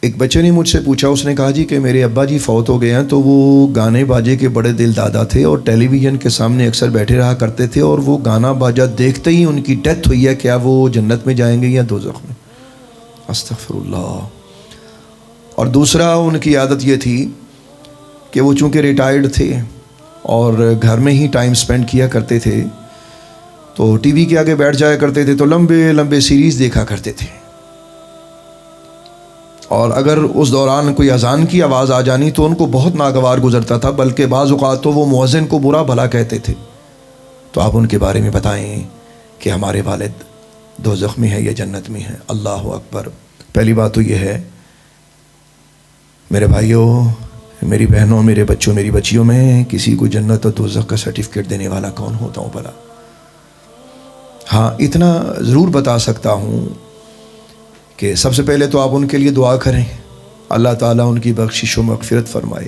ایک بچے نے مجھ سے پوچھا، اس نے کہا جی کہ میرے ابا جی فوت ہو گئے ہیں، تو وہ گانے باجے کے بڑے دل دادا تھے اور ٹیلی ویژن کے سامنے اکثر بیٹھے رہا کرتے تھے، اور وہ گانا باجا دیکھتے ہی ان کی ڈیتھ ہوئی ہے، کیا وہ جنت میں جائیں گے یا دوزخ میں؟ استغفر اللہ۔ اور دوسرا، ان کی عادت یہ تھی کہ وہ چونکہ ریٹائرڈ تھے اور گھر میں ہی ٹائم سپینڈ کیا کرتے تھے، تو ٹی وی کے آگے بیٹھ جایا کرتے تھے تو لمبے لمبے سیریز دیکھا کرتے تھے، اور اگر اس دوران کوئی اذان کی آواز آ جانی تو ان کو بہت ناگوار گزرتا تھا، بلکہ بعض اوقات تو وہ مؤذن کو برا بھلا کہتے تھے۔ تو آپ ان کے بارے میں بتائیں کہ ہمارے والد دوزخ میں ہے یا جنت میں ہے؟ اللہ اکبر۔ پہلی بات تو یہ ہے میرے بھائیوں، میری بہنوں، میرے بچوں، میری بچیوں، میں کسی کو جنت اور دوزخ کا سرٹیفکیٹ دینے والا کون ہوتا ہوں بھلا؟ ہاں، اتنا ضرور بتا سکتا ہوں کہ سب سے پہلے تو آپ ان کے لیے دعا کریں، اللہ تعالیٰ ان کی بخشش و مغفرت فرمائے۔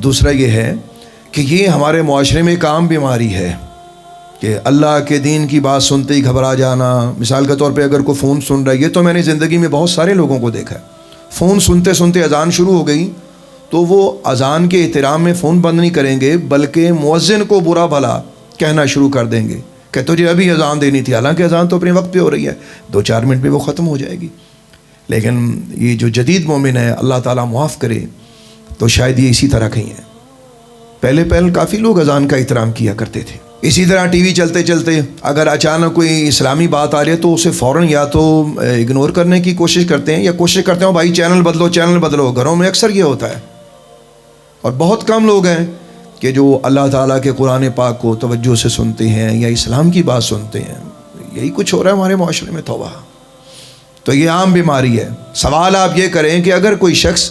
دوسرا یہ ہے کہ یہ ہمارے معاشرے میں ایک عام بیماری ہے کہ اللہ کے دین کی بات سنتے ہی گھبرا جانا۔ مثال کے طور پہ اگر کوئی فون سن رہا ہے، یہ تو میں نے زندگی میں بہت سارے لوگوں کو دیکھا ہے، فون سنتے سنتے اذان شروع ہو گئی تو وہ اذان کے احترام میں فون بند نہیں کریں گے، بلکہ مؤذن کو برا بھلا کہنا شروع کر دیں گے کہ تجھے ابھی اذان دینی تھی، حالانکہ اذان تو اپنے وقت پہ ہو رہی ہے، 2-4 منٹ میں وہ ختم ہو جائے گی۔ لیکن یہ جو جدید مومن ہے، اللہ تعالیٰ معاف کرے، تو شاید یہ اسی طرح کہیں ہے۔ پہلے کافی لوگ اذان کا احترام کیا کرتے تھے۔ اسی طرح ٹی وی چلتے چلتے اگر اچانک کوئی اسلامی بات آ رہی ہے تو اسے فوراً یا تو اگنور کرنے کی کوشش کرتے ہیں یا کوشش کرتے ہیں بھائی چینل بدلو چینل بدلو۔ گھروں میں اکثر یہ ہوتا ہے، اور بہت کم لوگ ہیں کہ جو اللہ تعالیٰ کے قرآن پاک کو توجہ سے سنتے ہیں یا اسلام کی بات سنتے ہیں۔ یہی کچھ ہو رہا ہے ہمارے معاشرے میں، توبہ۔ تو یہ عام بیماری ہے۔ سوال آپ یہ کریں کہ اگر کوئی شخص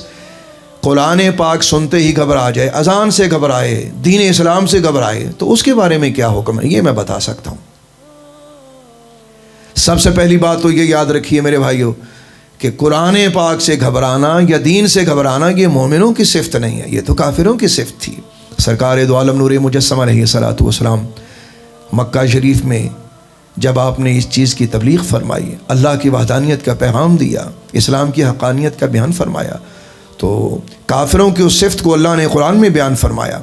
قرآن پاک سنتے ہی گھبرا جائے، اذان سے گھبرائے، دین اسلام سے گھبرائے، تو اس کے بارے میں کیا حکم ہے؟ یہ میں بتا سکتا ہوں۔ سب سے پہلی بات تو یہ یاد رکھیے میرے بھائیوں کہ قرآن پاک سے گھبرانا یا دین سے گھبرانا یہ مومنوں کی صفت نہیں ہے، یہ تو کافروں کی صفت تھی۔ سرکار دو عالم نور مجسم علیہ الصلوۃ والسلام مکہ شریف میں جب آپ نے اس چیز کی تبلیغ فرمائی، اللہ کی وحدانیت کا پیغام دیا، اسلام کی حقانیت کا بیان فرمایا، تو کافروں کی اس صفت کو اللہ نے قرآن میں بیان فرمایا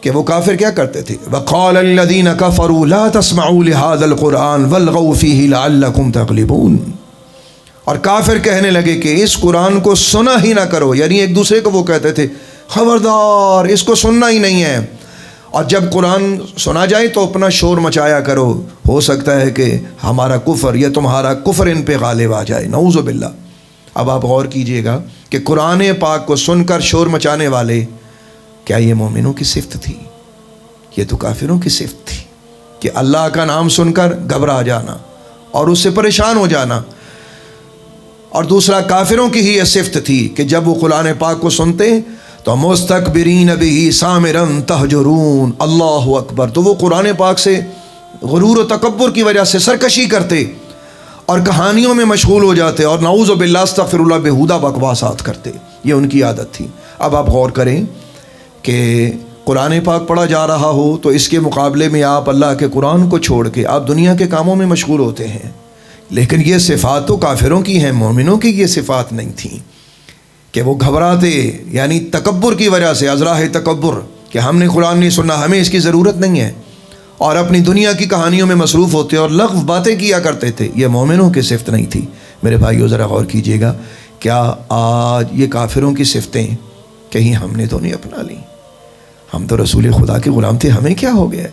کہ وہ کافر کیا کرتے تھے؟ وَقَالَ الَّذِينَ كَفَرُوا لَا تَسْمَعُوا لِهَذَا الْقُرْآنِ وَالْغَوْا فِيهِ لَعَلَّكُمْ تَغْلِبُونَ۔ اور کافر کہنے لگے کہ اس قرآن کو سنا ہی نہ کرو، یعنی ایک دوسرے کو وہ کہتے تھے خبردار اس کو سننا ہی نہیں ہے، اور جب قرآن سنا جائے تو اپنا شور مچایا کرو، ہو سکتا ہے کہ ہمارا کفر یا تمہارا کفر ان پہ غالب آ جائے، نعوذ باللہ۔ اب آپ غور کیجئے گا کہ قرآن پاک کو سن کر شور مچانے والے، کیا یہ مومنوں کی صفت تھی؟ یہ تو کافروں کی صفت تھی کہ اللہ کا نام سن کر گھبرا جانا اور اس سے پریشان ہو جانا۔ اور دوسرا، کافروں کی ہی یہ صفت تھی کہ جب وہ قرآن پاک کو سنتے تو مستکبرین بہ سامرا تہجرون، اللہ اکبر، تو وہ قرآن پاک سے غرور و تکبر کی وجہ سے سرکشی کرتے اور کہانیوں میں مشغول ہو جاتے اور نعوذ باللہ استغفر اللہ بےہودہ بکواسات کرتے۔ یہ ان کی عادت تھی۔ اب آپ غور کریں کہ قرآن پاک پڑھا جا رہا ہو تو اس کے مقابلے میں آپ اللہ کے قرآن کو چھوڑ کے آپ دنیا کے کاموں میں مشغول ہوتے ہیں، لیکن یہ صفات تو کافروں کی ہیں، مومنوں کی یہ صفات نہیں تھیں کہ وہ گھبراتے، یعنی تکبر کی وجہ سے، ازراہ تکبر کہ ہم نے قرآن نہیں سننا، ہمیں اس کی ضرورت نہیں ہے، اور اپنی دنیا کی کہانیوں میں مصروف ہوتے اور لغو باتیں کیا کرتے تھے۔ یہ مومنوں کی صفت نہیں تھی۔ میرے بھائیو ذرا غور کیجئے گا، کیا آج یہ کافروں کی صفتیں کہیں ہم نے تو نہیں اپنا لی؟ ہم تو رسول خدا کے غلام تھے، ہمیں کیا ہو گیا؟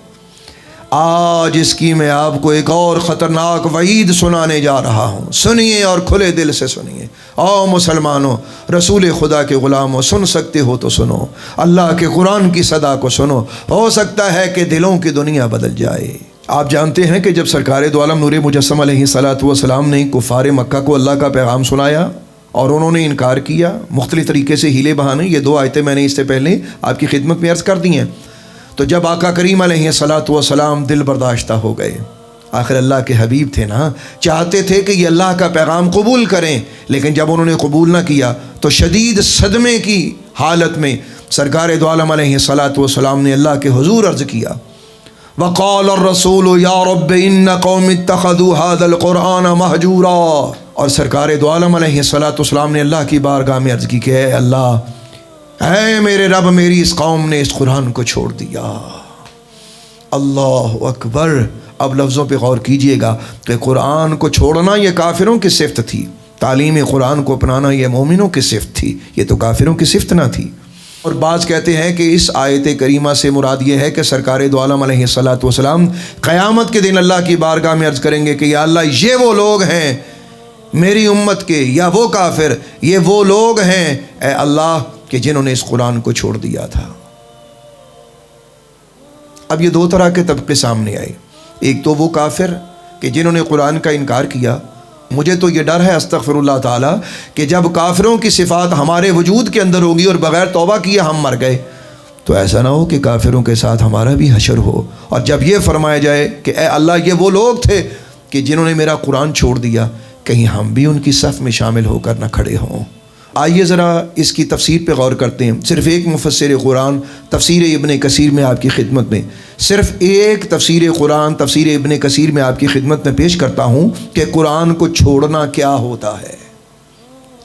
آج اس کی میں آپ کو ایک اور خطرناک وعید سنانے جا رہا ہوں، سنیے اور کھلے دل سے سنیے۔ او مسلمانوں، رسول خدا کے غلاموں، سن سکتے ہو تو سنو، اللہ کے قرآن کی صدا کو سنو، ہو سکتا ہے کہ دلوں کی دنیا بدل جائے۔ آپ جانتے ہیں کہ جب سرکار دو عالم نور مجسم علیہ الصلوۃ والسلام نے کفار مکہ کو اللہ کا پیغام سنایا اور انہوں نے انکار کیا مختلف طریقے سے، ہیلے بہانے، یہ 2 آیتیں میں نے اس سے پہلے آپ کی خدمت میں عرض کر دی ہیں۔ تو جب آقا کریم علیہ الصلوۃ والسلام دل برداشتہ ہو گئے، آخر اللہ کے حبیب تھے نا، چاہتے تھے کہ یہ اللہ کا پیغام قبول کریں، لیکن جب انہوں نے قبول نہ کیا تو شدید صدمے کی حالت میں سرکار دو عالم علیہ الصلوۃ والسلام نے اللہ کے حضور عرض کیا، وقال الرسول یا رب ان قوم اتخذوا هذا القرآن مہجورا، اور سرکار دو عالم علیہ الصلوۃ والسلام نے اللہ کی بارگاہ میں عرض کی کہ اے اللہ، اے میرے رب، میری اس قوم نے اس قرآن کو چھوڑ دیا۔ اللہ اکبر۔ اب لفظوں پہ غور کیجئے گا کہ قرآن کو چھوڑنا یہ کافروں کی صفت تھی، تعلیم قرآن کو اپنانا یہ مومنوں کی صفت تھی، یہ تو کافروں کی صفت نہ تھی۔ اور بعض کہتے ہیں کہ اس آیت کریمہ سے مراد یہ ہے کہ سرکار دو عالم علیہ الصلوۃ والسلام قیامت کے دن اللہ کی بارگاہ میں عرض کریں گے کہ یا اللہ، یہ وہ لوگ ہیں میری امت کے، یا وہ کافر، یہ وہ لوگ ہیں اے اللہ کہ جنہوں نے اس قرآن کو چھوڑ دیا تھا۔ اب یہ دو طرح کے طبقے سامنے آئے، ایک تو وہ کافر کہ جنہوں نے قرآن کا انکار کیا۔ مجھے تو یہ ڈر ہے استغفر اللہ تعالیٰ کہ جب کافروں کی صفات ہمارے وجود کے اندر ہوگی اور بغیر توبہ کیے ہم مر گئے تو ایسا نہ ہو کہ کافروں کے ساتھ ہمارا بھی حشر ہو، اور جب یہ فرمایا جائے کہ اے اللہ، یہ وہ لوگ تھے کہ جنہوں نے میرا قرآن چھوڑ دیا، کہیں ہم بھی ان کی صف میں شامل ہو کر نہ کھڑے ہوں۔ آئیے ذرا اس کی تفسیر پہ غور کرتے ہیں۔ صرف ایک مفسر قرآن تفسیر ابن کثیر میں آپ کی خدمت میں، صرف ایک تفسیر قرآن تفسیر ابن کثیر میں آپ کی خدمت میں پیش کرتا ہوں کہ قرآن کو چھوڑنا کیا ہوتا ہے،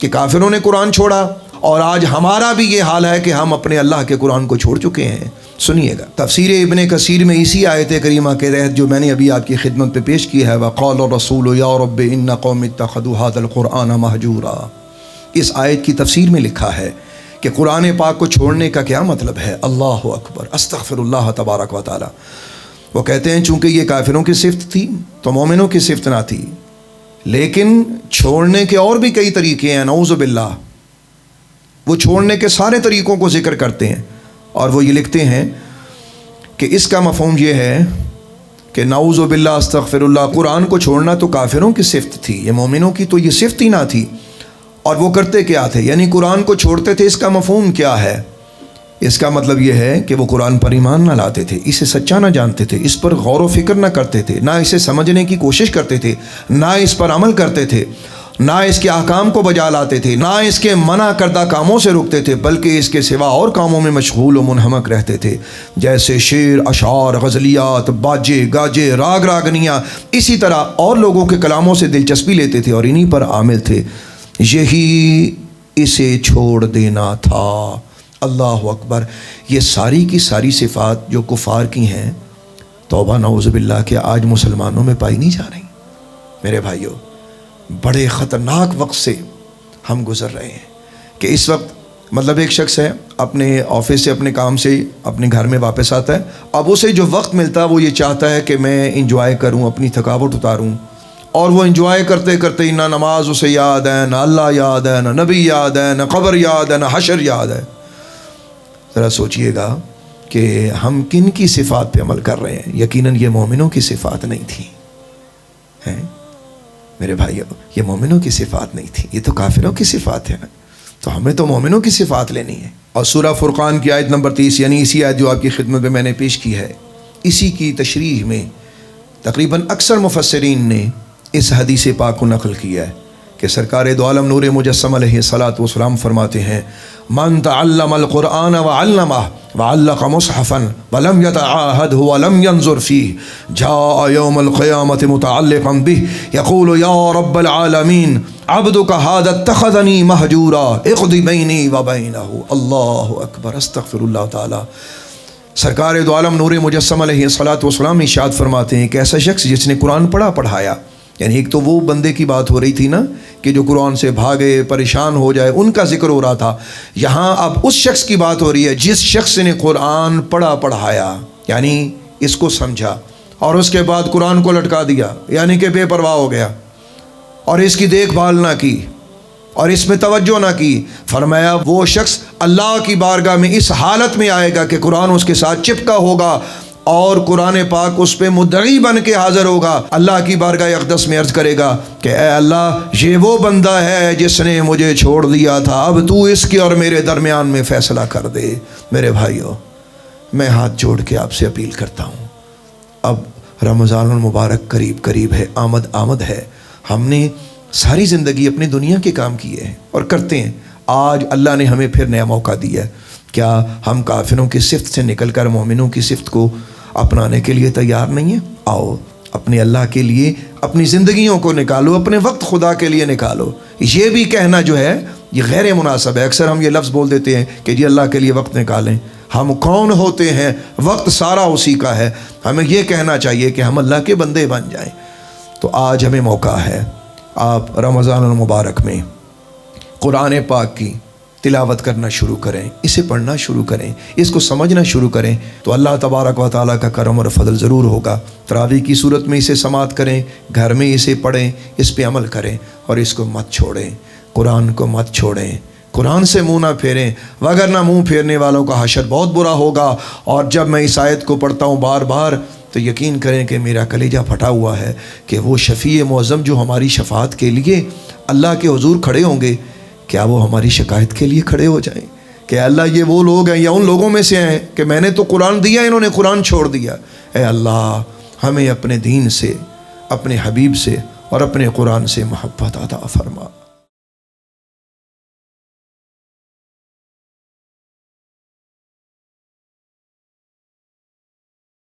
کہ کافروں نے قرآن چھوڑا اور آج ہمارا بھی یہ حال ہے کہ ہم اپنے اللہ کے قرآن کو چھوڑ چکے ہیں۔ سنیے گا تفسیر ابن کثیر میں اسی آیت کریمہ کے تحت جو میں نے ابھی آپ کی خدمت پہ پیش کی ہے، وقال الرسول یا رب ان قوم اتخذوا هذا القرآن مہجورا، اس آیت کی تفسیر میں لکھا ہے کہ قرآن پاک کو چھوڑنے کا کیا مطلب ہے۔ اللہ اکبر، استغفر اللہ تبارک و تعالی۔ وہ کہتے ہیں چونکہ یہ کافروں کی صفت تھی تو مومنوں کی صفت نہ تھی، لیکن چھوڑنے کے اور بھی کئی طریقے ہیں، نعوذ باللہ۔ وہ چھوڑنے کے سارے طریقوں کو ذکر کرتے ہیں اور وہ یہ لکھتے ہیں کہ اس کا مفہوم یہ ہے کہ نعوذ باللہ استغفر اللہ، قرآن کو چھوڑنا تو کافروں کی صفت تھی، یہ مومنوں کی تو یہ صفت ہی نہ تھی۔ اور وہ کرتے کیا تھے، یعنی قرآن کو چھوڑتے تھے۔ اس کا مفہوم کیا ہے؟ اس کا مطلب یہ ہے کہ وہ قرآن پر ایمان نہ لاتے تھے، اسے سچا نہ جانتے تھے، اس پر غور و فکر نہ کرتے تھے، نہ اسے سمجھنے کی کوشش کرتے تھے، نہ اس پر عمل کرتے تھے، نہ اس کے احکام کو بجا لاتے تھے، نہ اس کے منع کردہ کاموں سے رکتے تھے، بلکہ اس کے سوا اور کاموں میں مشغول و منہمک رہتے تھے، جیسے شعر، اشعار، غزلیات، باجے گاجے، راگ راگنیاں، اسی طرح اور لوگوں کے کلاموں سے دلچسپی لیتے تھے اور انہی پر عامل تھے۔ یہی اسے چھوڑ دینا تھا۔ اللہ اکبر۔ یہ ساری کی ساری صفات جو کفار کی ہیں، توبہ نعوذ باللہ کہ آج مسلمانوں میں پائی نہیں جا رہی۔ میرے بھائیوں، بڑے خطرناک وقت سے ہم گزر رہے ہیں کہ اس وقت مطلب ایک شخص ہے اپنے آفس سے، اپنے کام سے اپنے گھر میں واپس آتا ہے، اب اسے جو وقت ملتا ہے وہ یہ چاہتا ہے کہ میں انجوائے کروں، اپنی تھکاوٹ اتاروں، اور وہ انجوائے کرتے کرتے نہ نماز اسے یاد ہے، نہ اللہ یاد ہے، نہ نبی یاد ہے، نہ قبر یاد ہے، نہ حشر یاد ہے۔ ذرا سوچئے گا کہ ہم کن کی صفات پہ عمل کر رہے ہیں۔ یقیناً یہ مومنوں کی صفات نہیں تھی، ہیں میرے بھائیو، یہ مومنوں کی صفات نہیں تھی، یہ تو کافروں کی صفات ہے نا۔ تو ہمیں تو مومنوں کی صفات لینی ہے۔ اور سورہ فرقان کی آیت نمبر 30، یعنی اسی آیت جو آپ کی خدمت میں نے پیش کی ہے، اسی کی تشریح میں تقریباً اکثر مفسرین نے اس حدیث پاک کو نقل کیا ہے کہ سرکار دو عالم نور مجسم علیہ الصلوۃ والسلام فرماتے ہیں، من تعلم القرآن وعلمہ وعلق مصحفا ولم يتعاهده ولم ينظر فيه جاء يوم القيامة متعلقا به يقول يا رب العالمين عبدك هذا اتخذني مهجورا اقض بيني وبينه۔ اللہ اکبر، استغفر اللہ تعالی۔ سرکار دو عالم نور مجسم علیہ الصلوۃ والسلام ارشاد فرماتے ہیں کہ ایسا شخص جس نے قرآن پڑھایا، یعنی ایک تو وہ بندے کی بات ہو رہی تھی نا کہ جو قرآن سے بھاگے، پریشان ہو جائے، ان کا ذکر ہو رہا تھا، یہاں اب اس شخص کی بات ہو رہی ہے جس شخص نے قرآن پڑھایا، یعنی اس کو سمجھا اور اس کے بعد قرآن کو لٹکا دیا، یعنی کہ بے پرواہ ہو گیا اور اس کی دیکھ بھال نہ کی اور اس میں توجہ نہ کی۔ فرمایا وہ شخص اللہ کی بارگاہ میں اس حالت میں آئے گا کہ قرآن اس کے ساتھ چپکا ہوگا اور قرآن پاک اس پہ مدعی بن کے حاضر ہوگا، اللہ کی بارگاہ اقدس میں عرض کرے گا کہ اے اللہ، یہ وہ بندہ ہے جس نے مجھے چھوڑ دیا تھا، اب تو اس کے اور میرے درمیان میں فیصلہ کر دے۔ میرے بھائیوں، میں ہاتھ جوڑ کے آپ سے اپیل کرتا ہوں، اب رمضان المبارک قریب ہے، آمد ہے۔ ہم نے ساری زندگی اپنی دنیا کے کام کیے ہیں اور کرتے ہیں، آج اللہ نے ہمیں پھر نیا موقع دیا ہے۔ کیا ہم کافروں کی صفت سے نکل کر مومنوں کی صفت کو اپنانے کے لیے تیار نہیں ہے؟ آؤ اپنے اللہ کے لیے اپنی زندگیوں کو نکالو، اپنے وقت خدا کے لیے نکالو۔ یہ بھی کہنا جو ہے یہ غیر مناسب ہے۔ اکثر ہم یہ لفظ بول دیتے ہیں کہ جی اللہ کے لیے وقت نکالیں۔ ہم کون ہوتے ہیں؟ وقت سارا اسی کا ہے۔ ہمیں یہ کہنا چاہیے کہ ہم اللہ کے بندے بن جائیں۔ تو آج ہمیں موقع ہے، آپ رمضان المبارک میں قرآن پاک کی تلاوت کرنا شروع کریں، اسے پڑھنا شروع کریں، اس کو سمجھنا شروع کریں، تو اللہ تبارک و تعالیٰ کا کرم اور فضل ضرور ہوگا۔ تراویح کی صورت میں اسے سماعت کریں، گھر میں اسے پڑھیں، اس پہ عمل کریں اور اس کو مت چھوڑیں، قرآن کو مت چھوڑیں، قرآن سے منہ نہ پھیریں، وگرنہ منہ پھیرنے والوں کا حشر بہت برا ہوگا۔ اور جب میں اس آیت کو پڑھتا ہوں بار بار تو یقین کریں کہ میرا کلیجہ پھٹا ہوا ہے کہ وہ شفیع معظم جو ہماری شفاعت کے لیے اللہ کے حضور کھڑے ہوں گے، کیا وہ ہماری شکایت کے لیے کھڑے ہو جائیں کہ اللہ یہ وہ لوگ ہیں یا ان لوگوں میں سے ہیں کہ میں نے تو قرآن دیا، انہوں نے قرآن چھوڑ دیا۔ اے اللہ ہمیں اپنے دین سے، اپنے حبیب سے اور اپنے قرآن سے محبت عطا فرما۔